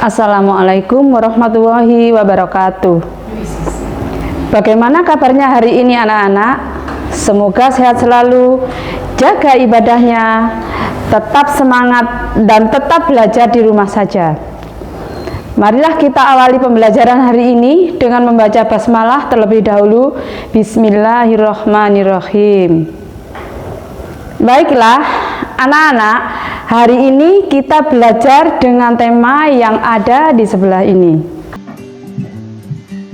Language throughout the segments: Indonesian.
Assalamualaikum warahmatullahi wabarakatuh. Bagaimana kabarnya hari ini anak-anak? Semoga sehat selalu, jaga ibadahnya, tetap semangat dan tetap belajar di rumah saja. Marilah kita awali pembelajaran hari ini dengan membaca basmalah terlebih dahulu. Bismillahirrahmanirrahim. Baiklah anak-anak, hari ini kita belajar dengan tema yang ada di sebelah ini.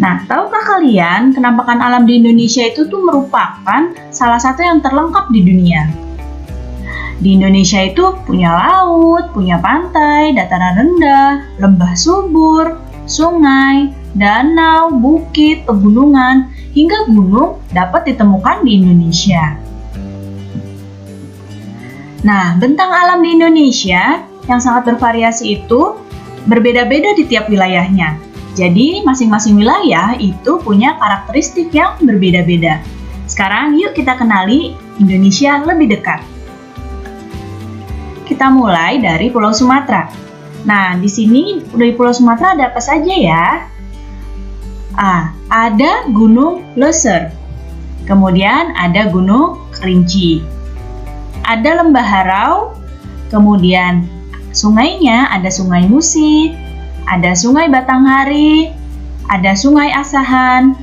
Nah, tahukah kalian penampakan alam di Indonesia itu tuh merupakan salah satu yang terlengkap di dunia. Di Indonesia itu punya laut, punya pantai, dataran rendah, lembah subur, sungai, danau, bukit, pegunungan, hingga gunung dapat ditemukan di Indonesia. Nah, bentang alam di Indonesia yang sangat bervariasi itu berbeda-beda di tiap wilayahnya. Jadi, masing-masing wilayah itu punya karakteristik yang berbeda-beda. Sekarang yuk kita kenali Indonesia lebih dekat. Kita mulai dari Pulau Sumatera. Nah, di sini di Pulau Sumatera ada apa saja ya? Ada Gunung Leuser. Kemudian ada Gunung Kerinci. Ada Lembah Harau. Kemudian sungainya ada Sungai Musi, ada Sungai Batanghari, ada Sungai Asahan,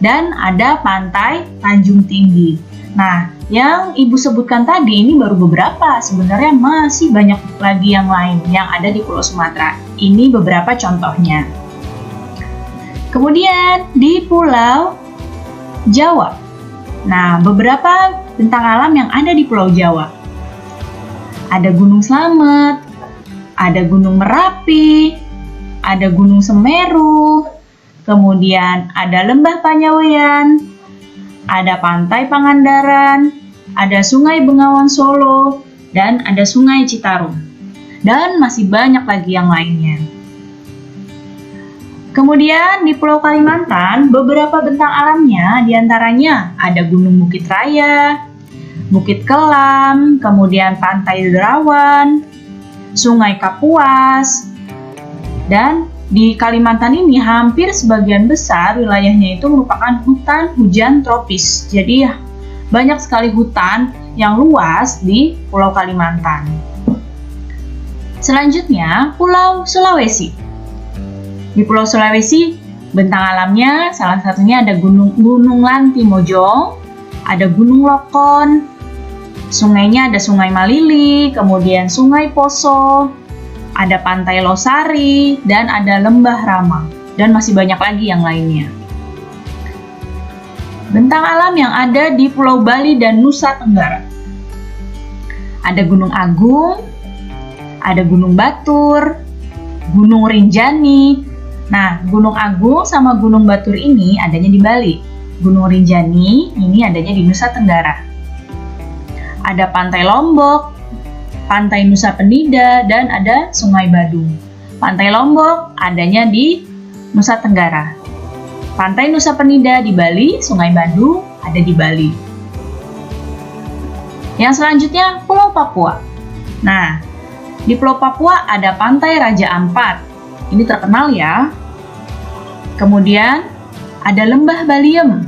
dan ada Pantai Tanjung Tinggi. Nah, yang Ibu sebutkan tadi ini baru beberapa, sebenarnya masih banyak lagi yang lain yang ada di Pulau Sumatera. Ini beberapa contohnya. Kemudian di Pulau Jawa. Nah, beberapa bentang alam yang ada di Pulau Jawa. Ada Gunung Slamet, ada Gunung Merapi, ada Gunung Semeru, kemudian ada Lembah Panyawean, ada Pantai Pangandaran, ada Sungai Bengawan Solo, dan ada Sungai Citarum. Dan masih banyak lagi yang lainnya. Kemudian di Pulau Kalimantan, beberapa bentang alamnya diantaranya ada Gunung Bukit Raya, Bukit Kelam, kemudian Pantai Derawan, Sungai Kapuas, dan di Kalimantan ini hampir sebagian besar wilayahnya itu merupakan hutan hujan tropis. Jadi banyak sekali hutan yang luas di Pulau Kalimantan. Selanjutnya, Pulau Sulawesi. Di Pulau Sulawesi, bentang alamnya salah satunya ada Gunung Lantimojong, ada Gunung Lokon, sungainya ada Sungai Malili, kemudian Sungai Poso, ada Pantai Losari, dan ada Lembah Rama, dan masih banyak lagi yang lainnya. Bentang alam yang ada di Pulau Bali dan Nusa Tenggara. Ada Gunung Agung, ada Gunung Batur, Gunung Rinjani. Nah, Gunung Agung sama Gunung Batur ini adanya di Bali. Gunung Rinjani ini adanya di Nusa Tenggara. Ada Pantai Lombok, Pantai Nusa Penida, dan ada Sungai Badung. Pantai Lombok adanya di Nusa Tenggara. Pantai Nusa Penida di Bali, Sungai Badung ada di Bali. Yang selanjutnya Pulau Papua. Nah, di Pulau Papua ada Pantai Raja Ampat. Ini terkenal ya. Kemudian ada Lembah Baliem.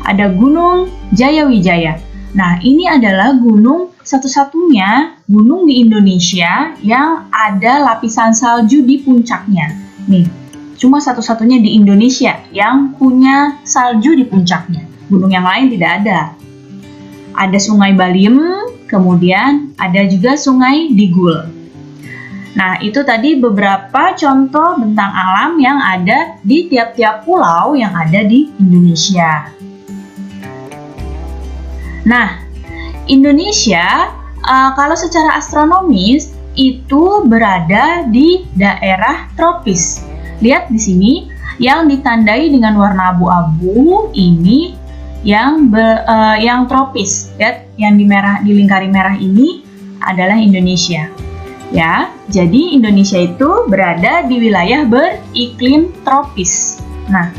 Ada Gunung Jayawijaya. Nah, ini adalah gunung satu-satunya gunung di Indonesia yang ada lapisan salju di puncaknya. Nih, cuma satu-satunya di Indonesia yang punya salju di puncaknya. Gunung yang lain tidak ada. Ada Sungai Baliem, kemudian ada juga Sungai Digul. Nah, itu tadi beberapa contoh bentang alam yang ada di tiap-tiap pulau yang ada di Indonesia. Nah, Indonesia kalau secara astronomis itu berada di daerah tropis. Lihat di sini yang ditandai dengan warna abu-abu ini yang tropis. Lihat yang dilingkari merah ini adalah Indonesia. Ya, jadi Indonesia itu berada di wilayah beriklim tropis. Nah,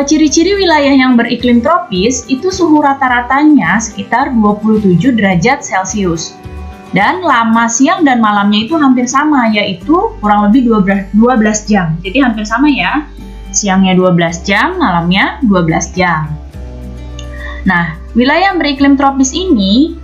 ciri-ciri wilayah yang beriklim tropis itu suhu rata-ratanya sekitar 27 derajat Celcius. Dan lama siang dan malamnya itu hampir sama, yaitu kurang lebih 12 jam. Jadi hampir sama ya, siangnya 12 jam, malamnya 12 jam. Nah, wilayah beriklim tropis ini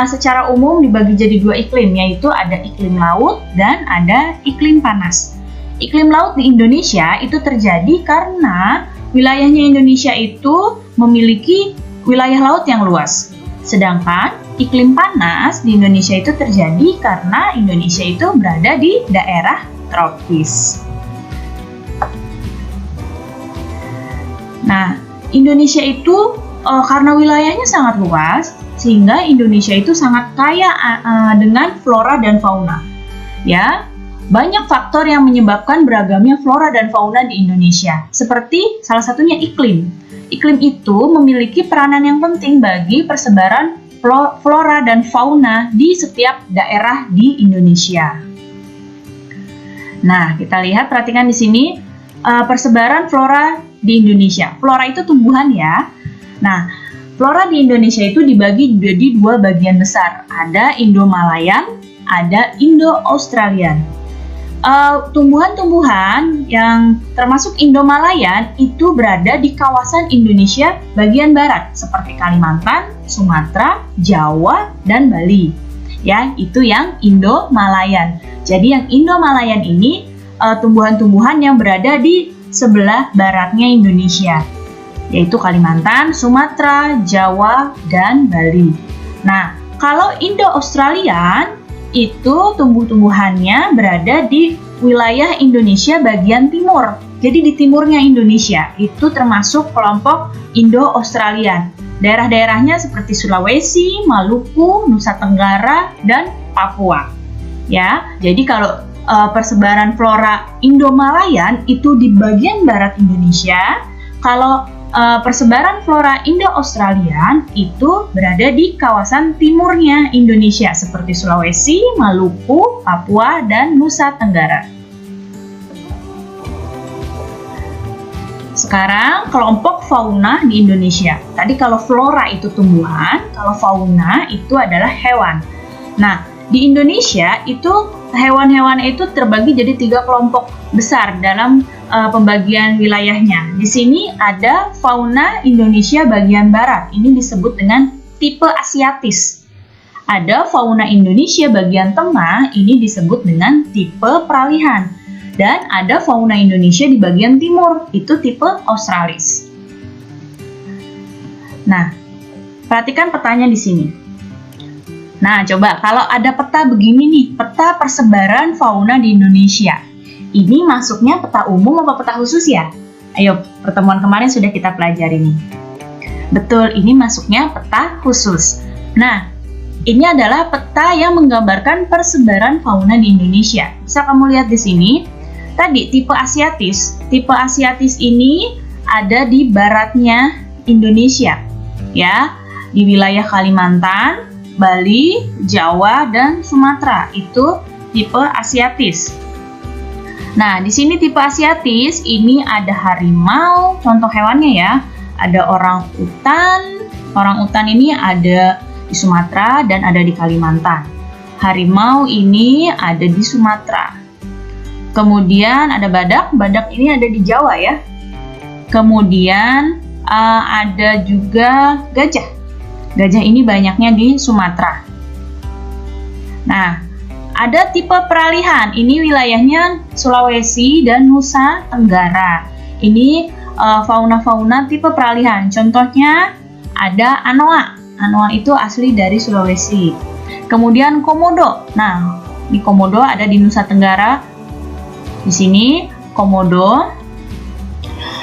secara umum dibagi jadi dua iklim, yaitu ada iklim laut dan ada iklim panas. Iklim laut di Indonesia itu terjadi karena wilayahnya Indonesia itu memiliki wilayah laut yang luas. Sedangkan iklim panas di Indonesia itu terjadi karena Indonesia itu berada di daerah tropis. Nah, Indonesia itu karena wilayahnya sangat luas, sehingga Indonesia itu sangat kaya dengan flora dan fauna. Ya, banyak faktor yang menyebabkan beragamnya flora dan fauna di Indonesia, seperti salah satunya iklim. Iklim itu memiliki peranan yang penting bagi persebaran flora dan fauna di setiap daerah di Indonesia. Nah, kita lihat, perhatikan di sini persebaran flora di Indonesia. Flora itu tumbuhan ya. Nah, flora di Indonesia itu dibagi jadi dua bagian besar. Ada Indo-Malayan, ada Indo-Australian. Tumbuhan-tumbuhan yang termasuk Indo-Malayan itu berada di kawasan Indonesia bagian barat seperti Kalimantan, Sumatera, Jawa, dan Bali. Ya, itu yang Indo-Malayan. Jadi yang Indo-Malayan ini tumbuhan-tumbuhan yang berada di sebelah baratnya Indonesia, yaitu Kalimantan, Sumatera, Jawa, dan Bali. Nah, kalau Indo-Australian itu tumbuh-tumbuhannya berada di wilayah Indonesia bagian timur. Jadi di timurnya Indonesia itu termasuk kelompok Indo-Australian. Daerah-daerahnya seperti Sulawesi, Maluku, Nusa Tenggara, dan Papua. Ya, jadi kalau persebaran flora Indo-Malayan itu di bagian barat Indonesia, kalau persebaran flora Indo-Australian itu berada di kawasan timurnya Indonesia seperti Sulawesi, Maluku, Papua, dan Nusa Tenggara. Sekarang kelompok fauna di Indonesia. Tadi kalau flora itu tumbuhan, kalau fauna itu adalah hewan. Nah, di Indonesia itu hewan-hewan itu terbagi jadi 3 kelompok besar dalam pembagian wilayahnya. Di sini ada fauna Indonesia bagian barat. Ini disebut dengan tipe asiatis. Ada fauna Indonesia bagian tengah. Ini disebut dengan tipe peralihan. Dan ada fauna Indonesia di bagian timur. Itu tipe australis. Nah, perhatikan petanya di sini. Nah, coba kalau ada peta begini nih, peta persebaran fauna di Indonesia. Ini masuknya peta umum apa peta khusus ya? Ayo, pertemuan kemarin sudah kita pelajari nih. Betul, ini masuknya peta khusus. Nah, ini adalah peta yang menggambarkan persebaran fauna di Indonesia. Bisa kamu lihat di sini. Tadi tipe asiatis. Tipe asiatis ini ada di baratnya Indonesia. Ya, di wilayah Kalimantan, Bali, Jawa, dan Sumatera. Itu tipe asiatis. Nah, di sini tipe asiatis ini ada harimau, contoh hewannya ya. Ada orang utan. Orang utan ini ada di Sumatera dan ada di Kalimantan. Harimau ini ada di Sumatera. Kemudian ada badak. Badak ini ada di Jawa ya. Kemudian ada juga gajah. Gajah ini banyaknya di Sumatera. Nah, ada tipe peralihan. Ini wilayahnya Sulawesi dan Nusa Tenggara. Ini fauna-fauna tipe peralihan. Contohnya ada anoa. Anoa itu asli dari Sulawesi. Kemudian komodo. Nah, di komodo ada di Nusa Tenggara. Di sini komodo.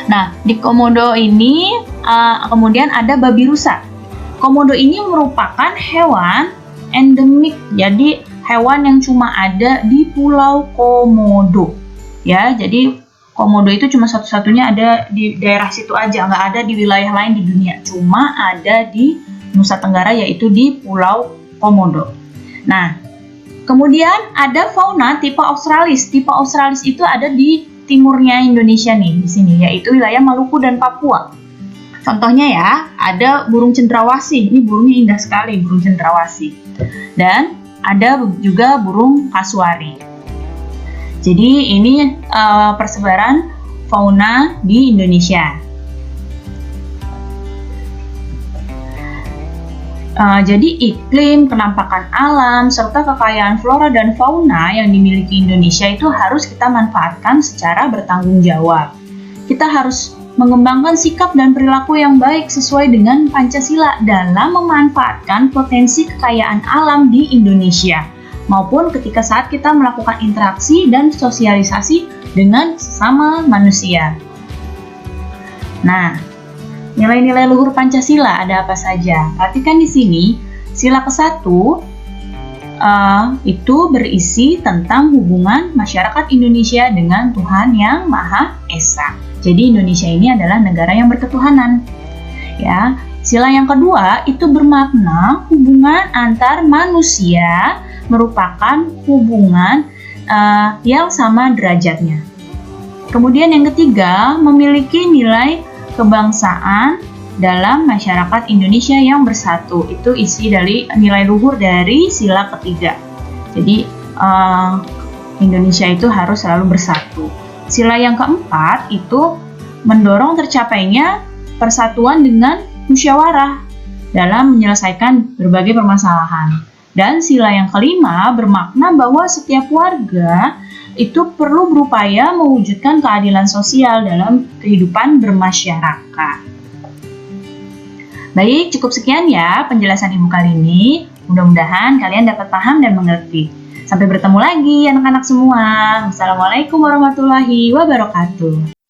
Nah, di komodo ini kemudian ada babi rusa. Komodo ini merupakan hewan endemik, jadi hewan yang cuma ada di Pulau Komodo. Ya, jadi komodo itu cuma satu-satunya ada di daerah situ aja, nggak ada di wilayah lain di dunia. Cuma ada di Nusa Tenggara, yaitu di Pulau Komodo. Nah, kemudian ada fauna tipe australis. Tipe australis itu ada di timurnya Indonesia nih, di sini, yaitu wilayah Maluku dan Papua. Contohnya ya, ada burung cendrawasih. Ini burungnya indah sekali, burung cendrawasih. Dan ada juga burung kasuari. Jadi ini persebaran fauna di Indonesia. Jadi iklim, kenampakan alam, serta kekayaan flora dan fauna yang dimiliki Indonesia itu harus kita manfaatkan secara bertanggung jawab. Kita harus mengembangkan sikap dan perilaku yang baik sesuai dengan Pancasila dalam memanfaatkan potensi kekayaan alam di Indonesia, maupun ketika saat kita melakukan interaksi dan sosialisasi dengan sesama manusia. Nah, nilai-nilai luhur Pancasila ada apa saja? Perhatikan di sini, sila ke-1 itu berisi tentang hubungan masyarakat Indonesia dengan Tuhan Yang Maha Esa. Jadi Indonesia ini adalah negara yang berketuhanan. Ya, sila yang kedua itu bermakna hubungan antar manusia merupakan hubungan yang sama derajatnya. Kemudian yang ketiga, memiliki nilai kebangsaan dalam masyarakat Indonesia yang bersatu. Itu isi dari nilai luhur dari sila ketiga. Jadi Indonesia itu harus selalu bersatu. Sila yang keempat itu mendorong tercapainya persatuan dengan musyawarah dalam menyelesaikan berbagai permasalahan. Dan sila yang kelima bermakna bahwa setiap warga itu perlu berupaya mewujudkan keadilan sosial dalam kehidupan bermasyarakat. Baik, cukup sekian ya penjelasan Ibu kali ini. Mudah-mudahan kalian dapat paham dan mengerti. Sampai bertemu lagi anak-anak semua. Wassalamualaikum warahmatullahi wabarakatuh.